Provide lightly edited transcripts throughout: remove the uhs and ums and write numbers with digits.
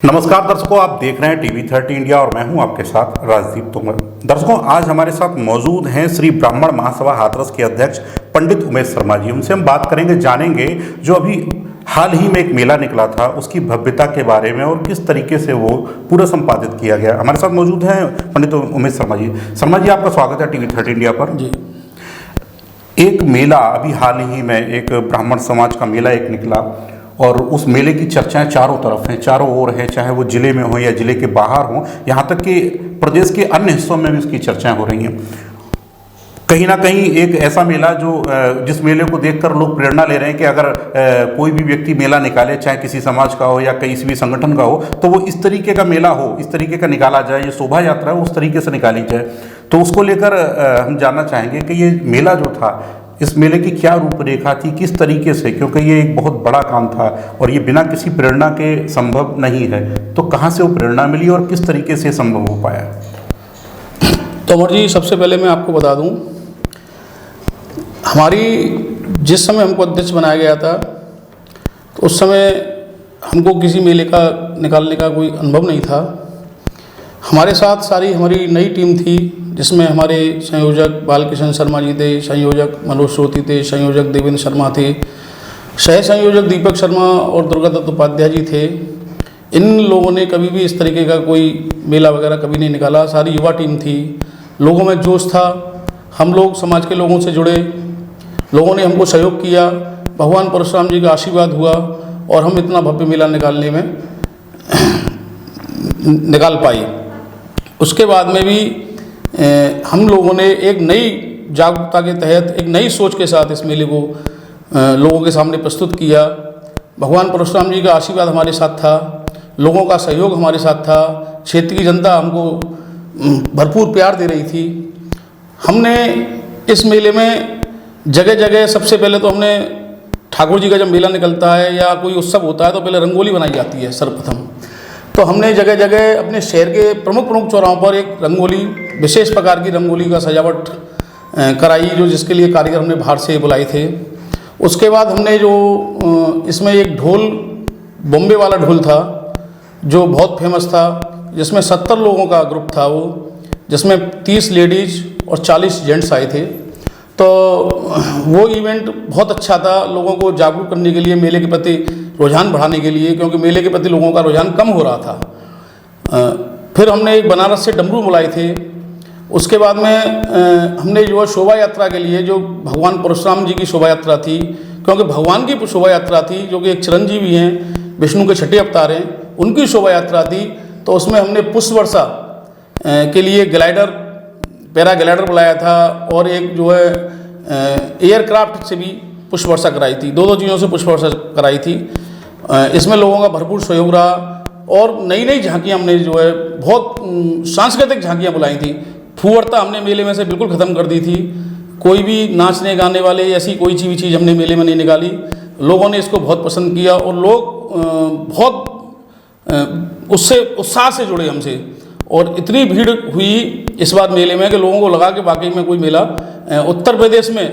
नमस्कार दर्शकों, आप देख रहे हैं टीवी 30 इंडिया और मैं हूं आपके साथ राजदीप तोमर। दर्शकों, आज हमारे साथ मौजूद हैं श्री ब्राह्मण महासभा हाथरस के अध्यक्ष पंडित उमेश शर्मा जी। उनसे हम बात करेंगे, जानेंगे जो अभी हाल ही में एक मेला निकला था उसकी भव्यता के बारे में और किस तरीके से वो पूरा संपादित किया गया। हमारे साथ मौजूद हैं पंडित उमेश शर्मा जी। शर्मा जी, आपका स्वागत है टीवी 30 इंडिया पर जी। एक मेला अभी हाल ही में एक ब्राह्मण समाज का मेला एक निकला और उस मेले की चर्चाएं चारों तरफ हैं, चारों ओर है, चाहे वो जिले में हो या जिले के बाहर हो, यहाँ तक कि प्रदेश के अन्य हिस्सों में भी इसकी चर्चाएं हो रही हैं। कहीं ना कहीं एक ऐसा मेला जो जिस मेले को देखकर लोग प्रेरणा ले रहे हैं कि अगर कोई भी व्यक्ति मेला निकाले, चाहे किसी समाज का हो या किसी भी संगठन का हो, तो वो इस तरीके का मेला हो, इस तरीके का निकाला जाए, ये शोभा यात्रा है उस तरीके से निकाली जाए। तो उसको लेकर हम जानना चाहेंगे कि ये मेला जो था, इस मेले की क्या रूपरेखा थी, किस तरीके से, क्योंकि ये एक बहुत बड़ा काम था और ये बिना किसी प्रेरणा के संभव नहीं है। तो कहाँ से वो प्रेरणा मिली और किस तरीके से संभव हो पाया? तोमर जी, सबसे पहले मैं आपको बता दूं, हमारी जिस समय हमको अध्यक्ष बनाया गया था तो उस समय हमको किसी मेले का निकालने का कोई अनुभव नहीं था। हमारे साथ सारी हमारी नई टीम थी, जिसमें हमारे संयोजक बालकृष्ण शर्मा जी थे, संयोजक मनोज श्रोती थे, संयोजक देवेंद्र शर्मा थे, सह संयोजक दीपक शर्मा और दुर्गा दत्त उपाध्याय जी थे। इन लोगों ने कभी भी इस तरीके का कोई मेला वगैरह कभी नहीं निकाला। सारी युवा टीम थी, लोगों में जोश था, हम लोग समाज के लोगों से जुड़े, लोगों ने हमको सहयोग किया, भगवान परशुराम जी का आशीर्वाद हुआ और हम इतना भव्य मेला निकालने में निकाल पाए। उसके बाद में भी हम लोगों ने एक नई जागरूकता के तहत, एक नई सोच के साथ इस मेले को लोगों के सामने प्रस्तुत किया। भगवान परशुराम जी का आशीर्वाद हमारे साथ था, लोगों का सहयोग हमारे साथ था, क्षेत्र की जनता हमको भरपूर प्यार दे रही थी। हमने इस मेले में जगह जगह, सबसे पहले तो हमने ठाकुर जी का जब मेला निकलता है या कोई उत्सव होता है तो पहले रंगोली बनाई जाती है सर्वप्रथम। तो हमने जगह जगह अपने शहर के प्रमुख चौराहों पर एक रंगोली, विशेष प्रकार की रंगोली का सजावट कराई, जो जिसके लिए कारीगर हमने बाहर से बुलाए थे। उसके बाद हमने जो इसमें एक ढोल, बॉम्बे वाला ढोल था जो बहुत फेमस था, जिसमें 70 लोगों का ग्रुप था वो, जिसमें 30 लेडीज़ और 40 जेंट्स आए थे। तो वो इवेंट बहुत अच्छा था, लोगों को जागरूक करने के लिए, मेले के प्रति रुझान बढ़ाने के लिए, क्योंकि मेले के प्रति लोगों का रुझान कम हो रहा था। फिर हमने एक बनारस से डमरू बुलाए थे। उसके बाद में हमने जो शोभा यात्रा के लिए, जो भगवान परशुराम जी की शोभा यात्रा थी, क्योंकि भगवान की शोभा यात्रा थी, जो कि एक चिरंजीवी हैं, विष्णु के छठे अवतार हैं, उनकी शोभा यात्रा थी। तो उसमें हमने पुष्प वर्षा के लिए ग्लाइडर, पैरा ग्लाइडर बुलाया था और एक जो है एयरक्राफ्ट से भी पुष्प वर्षा कराई थी। दो चीज़ों से पुष्प वर्षा कराई थी। इसमें लोगों का भरपूर सहयोग रहा और नई नई झांकियाँ हमने जो है, बहुत सांस्कृतिक झांकियाँ बुलाई थी। फूहड़ता हमने मेले में से बिल्कुल ख़त्म कर दी थी। कोई भी नाचने गाने वाले ऐसी कोई चीज़ हमने मेले में नहीं निकाली। लोगों ने इसको बहुत पसंद किया और लोग बहुत उससे उत्साह से जुड़े हमसे, और इतनी भीड़ हुई इस बार मेले में कि लोगों को लगा कि वाकई में कोई मेला उत्तर प्रदेश में,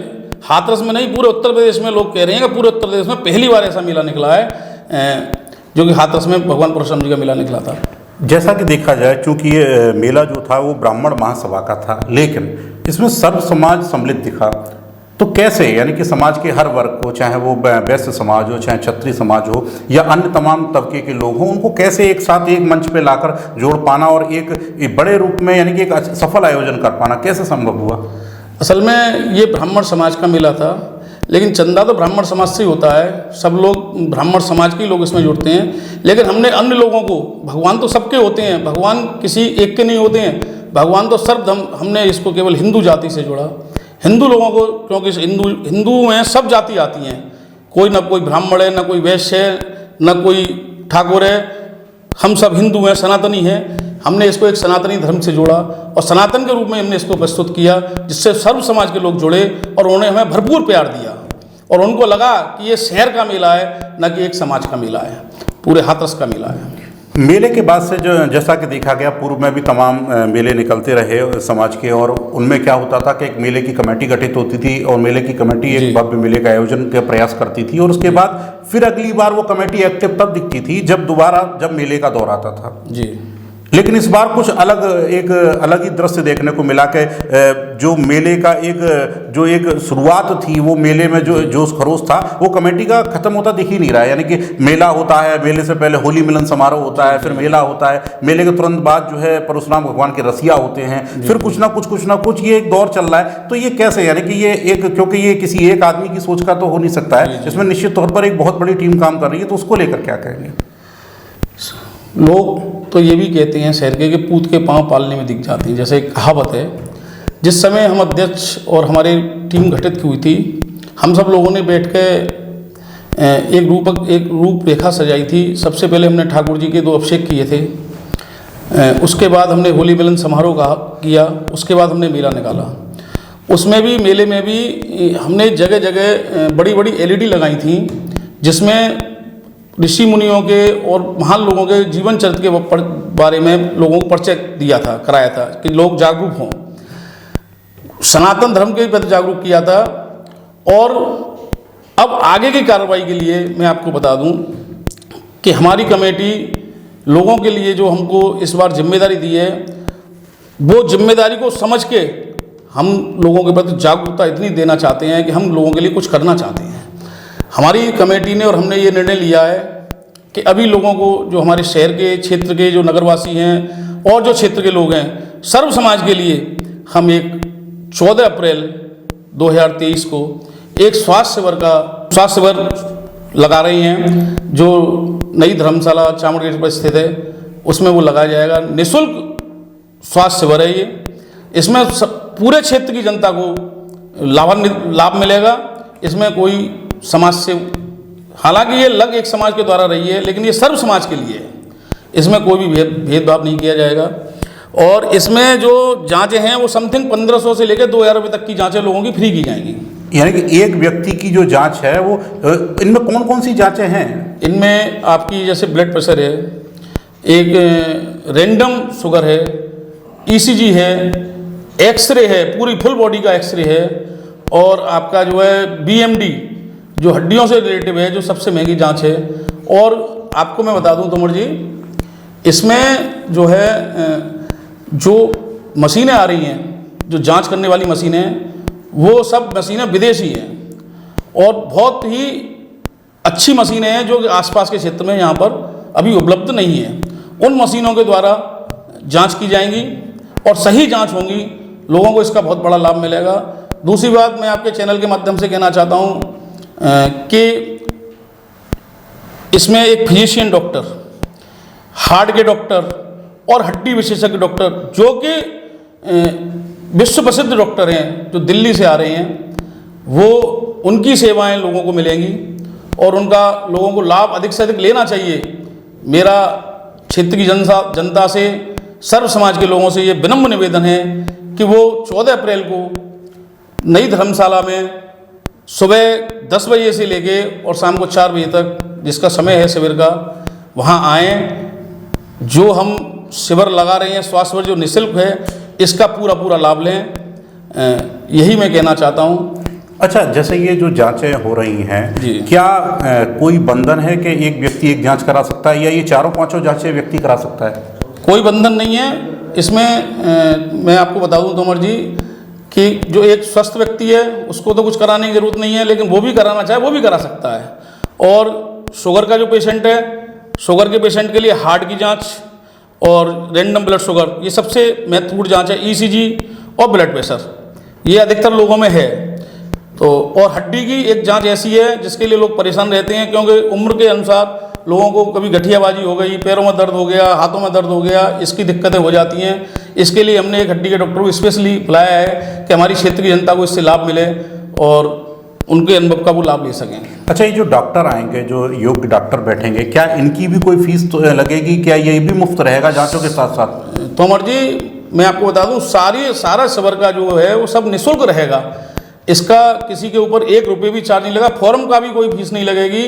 हाथरस में नहीं, पूरे उत्तर प्रदेश में, लोग कह रहे हैं कि पूरे उत्तर प्रदेश में पहली बार ऐसा मेला निकला है जो कि हाथरस में भगवान परशुराम जी का मेला निकला था। जैसा कि देखा जाए, चूंकि ये मेला जो था वो ब्राह्मण महासभा का था, लेकिन इसमें सर्व समाज सम्मिलित दिखा। तो कैसे, यानी कि समाज के हर वर्ग को, चाहे वो वैश्य समाज हो, चाहे क्षत्रिय समाज हो या अन्य तमाम तबके के लोग हों, उनको कैसे एक साथ एक मंच पे लाकर जोड़ पाना और एक बड़े रूप में, यानी कि एक सफल आयोजन कर पाना कैसे संभव हुआ? असल में ये ब्राह्मण समाज का मेला था, लेकिन चंदा तो ब्राह्मण समाज से ही होता है, सब लोग ब्राह्मण समाज के लोग इसमें जुड़ते हैं। लेकिन हमने अन्य लोगों को, भगवान तो सबके होते हैं, भगवान किसी एक के नहीं होते हैं, भगवान तो हमने इसको केवल हिंदू जाति से जोड़ा, हिंदू लोगों को, क्योंकि हिंदू में सब जाति आती हैं, कोई ना कोई ब्राह्मण है, ना कोई वैश्य है, ना कोई ठाकुर है, हम सब हिंदू हैं, सनातनी हैं। हमने इसको एक सनातनी धर्म से जोड़ा और सनातन के रूप में हमने इसको प्रस्तुत किया, जिससे सर्व समाज के लोग जुड़े और उन्होंने हमें भरपूर प्यार दिया और उनको लगा कि ये शहर का मेला है, न कि एक समाज का मेला है, पूरे हाथरस का मेला है। मेले के बाद से जो जैसा कि देखा गया, पूर्व में भी तमाम मेले निकलते रहे समाज के, और उनमें क्या होता था कि एक मेले की कमेटी गठित होती थी और मेले की कमेटी एक भव्य मेले का आयोजन का प्रयास करती थी, और उसके बाद फिर अगली बार वो कमेटी एक्टिव तब दिखती थी जब मेले का दौर आता था जी। लेकिन इस बार कुछ एक अलग ही दृश्य देखने को मिला कि जो मेले का एक शुरुआत थी, वो मेले में जो जोश खरोश था वो कमेटी का खत्म होता दिख ही नहीं रहा है। यानी कि मेला होता है, मेले से पहले होली मिलन समारोह होता है, फिर मेला होता है, मेले के तुरंत बाद जो है परशुराम भगवान के रसिया होते हैं, फिर कुछ ना कुछ ये एक दौर चल रहा है। तो ये कैसे, यानी कि क्योंकि ये किसी एक आदमी की सोच का तो हो नहीं सकता है, इसमें निश्चित तौर पर एक बहुत बड़ी टीम काम कर रही है, तो उसको लेकर क्या कहेंगे? लोग तो ये भी कहते हैं शहर के कि पूत के पांव पालने में दिख जाते हैं। जैसे एक कहावत है, जिस समय हम अध्यक्ष और हमारी टीम गठित हुई थी, हम सब लोगों ने बैठ के एक रूपरेखा सजाई थी। सबसे पहले हमने ठाकुर जी के 2 अभिषेक किए थे, उसके बाद हमने होली मिलन समारोह किया, उसके बाद हमने मेला निकाला। उसमें भी, मेले में भी हमने जगह जगह बड़ी बड़ी LED लगाई थी, जिसमें ऋषि मुनियों के और महान लोगों के जीवन चरित्र के बारे में लोगों को परिचय कराया था कि लोग जागरूक हों, सनातन धर्म के प्रति जागरूक किया था। और अब आगे की कार्रवाई के लिए मैं आपको बता दूं कि हमारी कमेटी लोगों के लिए जो हमको इस बार जिम्मेदारी दी है, वो जिम्मेदारी को समझ के हम लोगों के प्रति जागरूकता इतनी देना चाहते हैं कि हम लोगों के लिए कुछ करना चाहते हैं। हमारी कमेटी ने और हमने ये निर्णय लिया है कि अभी लोगों को, जो हमारे शहर के क्षेत्र के जो नगरवासी हैं और जो क्षेत्र के लोग हैं, सर्व समाज के लिए हम एक 14 अप्रैल 2023 को एक स्वास्थ्य शिविर लगा रही हैं, जो नई धर्मशाला चामुंडगेट पर स्थित है, उसमें वो लगाया जाएगा। निःशुल्क स्वास्थ्य शिविर है ये। इसमें पूरे क्षेत्र की जनता को लाभ मिलेगा। इसमें कोई समाज से, हालांकि ये लग एक समाज के द्वारा रही है, लेकिन ये सर्व समाज के लिए है। इसमें कोई भी भेदभाव नहीं किया जाएगा। और इसमें जो जांचें हैं वो समथिंग 1500 से लेकर 2000 रुपये तक की जांचें लोगों की फ्री की जाएंगी। यानी कि एक व्यक्ति की जो जांच है वो, इनमें कौन कौन सी जांचें हैं? इनमें आपकी जैसे ब्लड प्रेशर है, एक रैंडम शुगर है, ECG है, एक्सरे है, पूरी फुल बॉडी का एक्सरे है, और आपका जो है BMD जो हड्डियों से रिलेटिव है, जो सबसे महंगी जांच है। और आपको मैं बता दूं तोमर जी, इसमें जो है जो मशीनें आ रही हैं, जो जांच करने वाली मशीनें, वो सब मशीनें विदेशी हैं और बहुत ही अच्छी मशीनें हैं जो आसपास के क्षेत्र में यहाँ पर अभी उपलब्ध नहीं है। उन मशीनों के द्वारा जांच की जाएंगी और सही जांच होंगी, लोगों को इसका बहुत बड़ा लाभ मिलेगा। दूसरी बात, मैं आपके चैनल के माध्यम से कहना चाहता हूँ कि इसमें एक फिजिशियन डॉक्टर, हार्ट के डॉक्टर और हड्डी विशेषज्ञ डॉक्टर, जो कि विश्व प्रसिद्ध डॉक्टर हैं, जो दिल्ली से आ रहे हैं, वो उनकी सेवाएं लोगों को मिलेंगी और उनका लोगों को लाभ अधिक से अधिक लेना चाहिए। मेरा क्षेत्र की जनता से, सर्व समाज के लोगों से ये विनम्र निवेदन है कि वो 14 अप्रैल को नई धर्मशाला में सुबह 10 बजे से लेके और शाम को 4 बजे तक, जिसका समय है शिविर का, वहाँ आएँ। जो हम शिविर लगा रहे हैं, स्वास्थ्य शिविर जो निःशुल्क है, इसका पूरा लाभ लें, यही मैं कहना चाहता हूँ। अच्छा, जैसे ये जो जांचें हो रही हैं, क्या कोई बंधन है कि एक व्यक्ति एक जांच करा सकता है, या ये 4-5 जांचें व्यक्ति करा सकता है? कोई बंधन नहीं है इसमें। मैं आपको बता दूं तोमर जी कि जो एक स्वस्थ व्यक्ति है उसको तो कुछ कराने की ज़रूरत नहीं है, लेकिन वो भी कराना चाहे वो भी करा सकता है। और शुगर का जो पेशेंट है, शुगर के पेशेंट के लिए हार्ट की जाँच और रैंडम ब्लड शुगर, ये सबसे महत्वपूर्ण जाँच है। ECG और ब्लड प्रेशर, ये अधिकतर लोगों में है। तो और हड्डी की एक जांच ऐसी है जिसके लिए लोग परेशान रहते हैं, क्योंकि उम्र के अनुसार लोगों को कभी गठियाबाजी हो गई, पैरों में दर्द हो गया, हाथों में दर्द हो गया, इसकी दिक्कतें हो जाती हैं। इसके लिए हमने एक हड्डी के डॉक्टर को स्पेशली बुलाया है कि हमारी क्षेत्र की जनता को इससे लाभ मिले और उनके अनुभव का वो लाभ ले सकें। अच्छा, ये जो डॉक्टर आएंगे, जो योग्य डॉक्टर बैठेंगे, क्या इनकी भी कोई फीस तो लगेगी? क्या ये भी मुफ्त रहेगा जाँचों के साथ साथ? तोमर जी, मैं आपको बता दूँ, सारा शिविर का जो है वो सब निःशुल्क रहेगा। इसका किसी के ऊपर 1 रुपये भी चार्ज नहीं लगा। फॉर्म का भी कोई फीस नहीं लगेगी,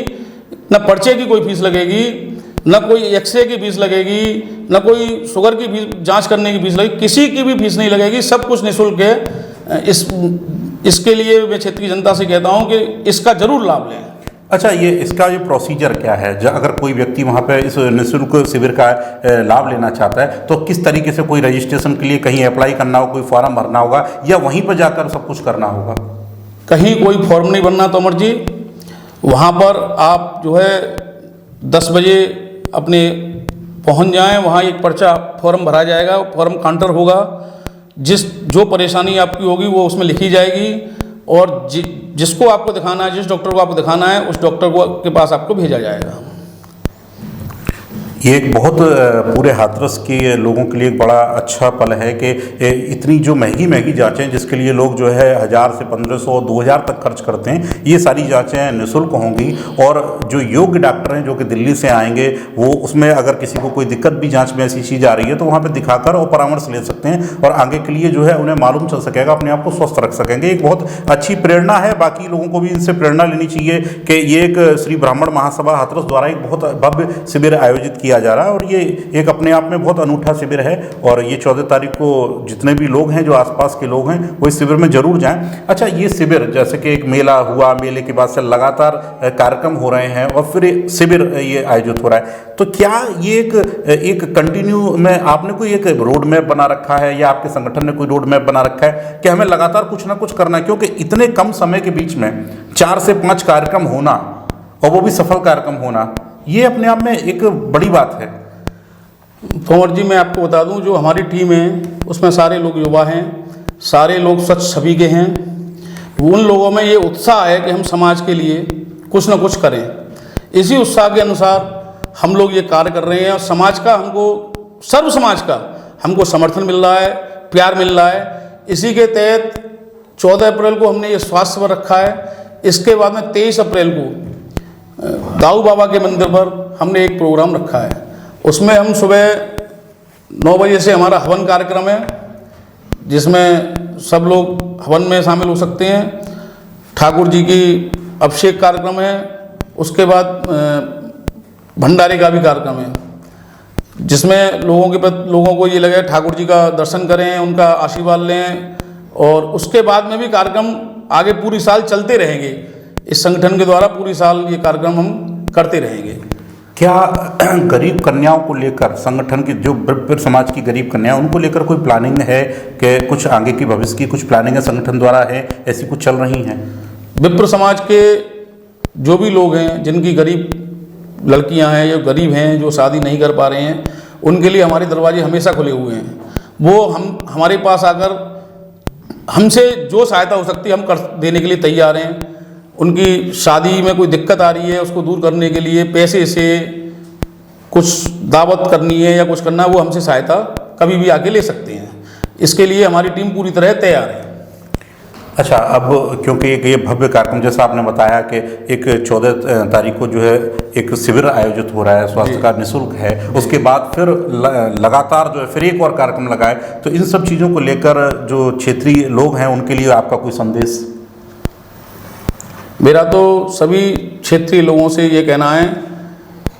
न पर्चे की कोई फीस लगेगी, न कोई एक्सरे की फीस लगेगी, न कोई शुगर की फीस जांच करने की फीस लगेगी, किसी की भी फीस नहीं लगेगी, सब कुछ निःशुल्क है। इसके लिए मैं क्षेत्रीय जनता से कहता हूं कि इसका जरूर लाभ लें। अच्छा, ये इसका जो प्रोसीजर क्या है, अगर कोई व्यक्ति वहाँ पे इस निःशुल्क शिविर का लाभ लेना चाहता है तो किस तरीके से, कोई रजिस्ट्रेशन के लिए कहीं अप्लाई करना होगा, कोई फॉर्म भरना होगा, या वहीं पर जाकर सब कुछ करना होगा? कहीं कोई फॉर्म नहीं भरना तोमर जी, वहाँ पर आप जो है 10 बजे अपने पहुँच जाएं, वहाँ एक पर्चा फॉर्म भरा जाएगा, फॉर्म काउंटर होगा, जो परेशानी आपकी होगी वो उसमें लिखी जाएगी, और जिसको आपको दिखाना है, जिस डॉक्टर को आपको दिखाना है, उस डॉक्टर को के पास आपको भेजा जाएगा। ये एक बहुत पूरे हाथरस के लोगों के लिए एक बड़ा अच्छा पल है कि इतनी जो महंगी जांचें, जिसके लिए लोग जो है 1000 से 1500 2000 तक खर्च करते हैं, ये सारी जांचें निःशुल्क होंगी। और जो योग्य डॉक्टर हैं जो कि दिल्ली से आएंगे, वो उसमें अगर किसी को कोई दिक्कत भी जांच में ऐसी चीज़ आ रही है तो वहाँ पर दिखाकर और परामर्श ले सकते हैं, और आगे के लिए जो है उन्हें मालूम चल सकेगा, अपने आप को स्वस्थ रख सकेंगे। एक बहुत अच्छी प्रेरणा है, बाकी लोगों को भी इनसे प्रेरणा लेनी चाहिए कि ये एक श्री ब्राह्मण महासभा हाथरस द्वारा एक बहुत भव्य शिविर आयोजित किया जा रहा है, और ये एक अपने आप में बहुत अनूठा शिविर है। और ये 14 तारीख को जितने भी लोग हैं, जो आसपास के लोग हैं, वो इस शिविर में जरूर जाएं। अच्छा, ये शिविर जैसे कि एक मेला हुआ, मेले के बाद से लगातार कार्यक्रम हो रहे हैं और फिर शिविर ये आयोजित हो रहा है, तो क्या ये एक कंटिन्यू में आपने कोई एक रोड मैप बना रखा है, या आपके संगठन ने कोई रोड मैप बना रखा है कि हमें लगातार कुछ ना कुछ करना है? क्योंकि इतने कम समय के बीच में 4 से 5 कार्यक्रम होना, और वो भी सफल कार्यक्रम होना, ये अपने आप में एक बड़ी बात है। तोमर जी, मैं आपको बता दूं, जो हमारी टीम है उसमें सारे लोग युवा हैं, सारे लोग स्वच्छ छवि के हैं। उन लोगों में ये उत्साह है कि हम समाज के लिए कुछ ना कुछ करें। इसी उत्साह के अनुसार हम लोग ये कार्य कर रहे हैं, और समाज का हमको, सर्व समाज का हमको समर्थन मिल रहा है, प्यार मिल रहा है। इसी के तहत 14 अप्रैल को हमने ये स्वास्थ्य शिविर रखा है। इसके बाद में 23 अप्रैल को दाऊ बाबा के मंदिर पर हमने एक प्रोग्राम रखा है। उसमें हम सुबह 9 बजे से हमारा हवन कार्यक्रम है, जिसमें सब लोग हवन में शामिल हो सकते हैं। ठाकुर जी की अभिषेक कार्यक्रम है, उसके बाद भंडारे का भी कार्यक्रम है, जिसमें लोगों को ये लगे ठाकुर जी का दर्शन करें, उनका आशीर्वाद लें। और उसके बाद में भी कार्यक्रम आगे पूरी साल चलते रहेंगे। इस संगठन के द्वारा पूरी साल ये कार्यक्रम हम करते रहेंगे। क्या गरीब कन्याओं को लेकर संगठन की, जो ब्रह्म समाज की गरीब कन्याएं, उनको लेकर कोई प्लानिंग है कि कुछ आगे की भविष्य की कुछ प्लानिंग है संगठन द्वारा, है ऐसी कुछ चल रही हैं? विप्र समाज के जो भी लोग हैं, जिनकी गरीब लड़कियां हैं, जो गरीब हैं, जो शादी नहीं कर पा रहे हैं, उनके लिए हमारे दरवाजे हमेशा खुले हुए हैं। वो हमारे पास आकर हमसे जो सहायता हो सकती है हम कर देने के लिए तैयार हैं। उनकी शादी में कोई दिक्कत आ रही है, उसको दूर करने के लिए पैसे से कुछ दावत करनी है या कुछ करना है, वो हमसे सहायता कभी भी आके ले सकते हैं। इसके लिए हमारी टीम पूरी तरह तैयार है। अच्छा, अब क्योंकि ये भव्य कार्यक्रम, जैसा आपने बताया कि एक 14 तारीख को जो है एक शिविर आयोजित हो रहा है, स्वास्थ्य का निःशुल्क है, उसके बाद फिर लगातार जो है फिर एक और कार्यक्रम लगाए, तो इन सब चीज़ों को लेकर जो क्षेत्रीय लोग हैं उनके लिए आपका कोई संदेश? मेरा तो सभी क्षेत्रीय लोगों से ये कहना है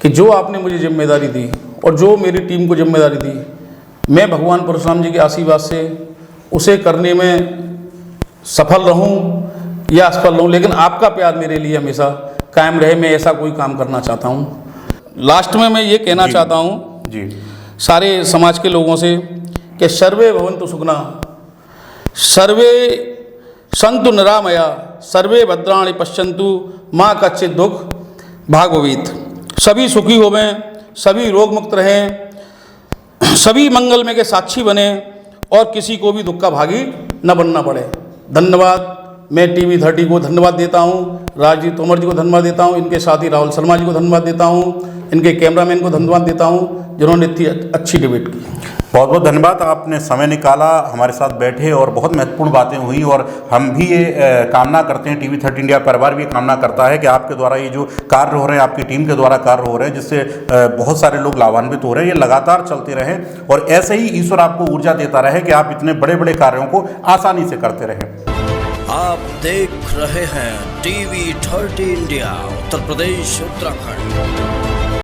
कि जो आपने मुझे जिम्मेदारी दी और जो मेरी टीम को जिम्मेदारी दी, मैं भगवान परशुराम जी के आशीर्वाद से उसे करने में सफल रहूं या असफल रहूं, लेकिन आपका प्यार मेरे लिए हमेशा कायम रहे। मैं ऐसा कोई काम करना चाहता हूं। लास्ट में मैं ये कहना चाहता हूं जी सारे समाज के लोगों से कि सर्वे भवन्तु सुखिनः, सर्वे सन्तु निरामया, सर्वे भद्राणि पश्यन्तु माँ कच्चित् दुख भाग् भवेत्। सभी सुखी होवें, सभी रोग मुक्त रहें, सभी मंगलमय के साक्षी बने, और किसी को भी दुख का भागी न बनना पड़े। धन्यवाद। मैं TV 30 को धन्यवाद देता हूँ, राजदीप तोमर जी को धन्यवाद देता हूँ, इनके साथी राहुल शर्मा जी को धन्यवाद देता हूँ, इनके कैमरामैन को धन्यवाद देता हूँ, जिन्होंने इतनी अच्छी डिबेट की। बहुत बहुत धन्यवाद, आपने समय निकाला, हमारे साथ बैठे और बहुत महत्वपूर्ण बातें हुई। और हम भी ये कामना करते हैं, TV 30 इंडिया परिवार भी कामना करता है कि आपके द्वारा ये जो कार्य हो रहे हैं, आपकी टीम के द्वारा कार्य हो रहे हैं, जिससे बहुत सारे लोग लाभान्वित हो रहे हैं, ये लगातार चलते रहें, और ऐसे ही ईश्वर आपको ऊर्जा देता रहे कि आप इतने बड़े बड़े कार्यों को आसानी से करते रहें। आप देख रहे हैं TV 30 इंडिया, उत्तर प्रदेश उत्तराखंड।